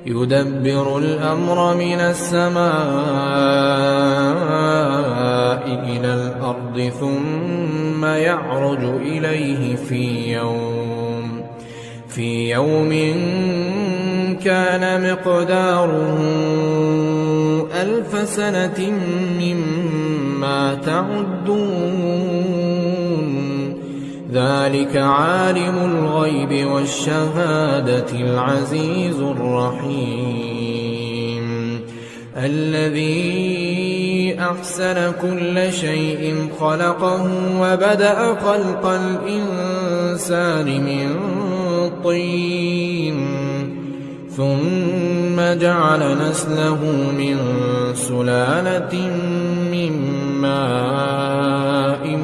يدبر الأمر من السماء إلى الأرض ثم يعرج إليه في يوم كان مقداره 1000 سنة مما تعدون ذلك عالم الغيب والشهادة العزيز الرحيم الذي أحسن كل شيء خلقه وبدأ خلق الإنسان من طين ثم جعل نسله من سلالة من ماء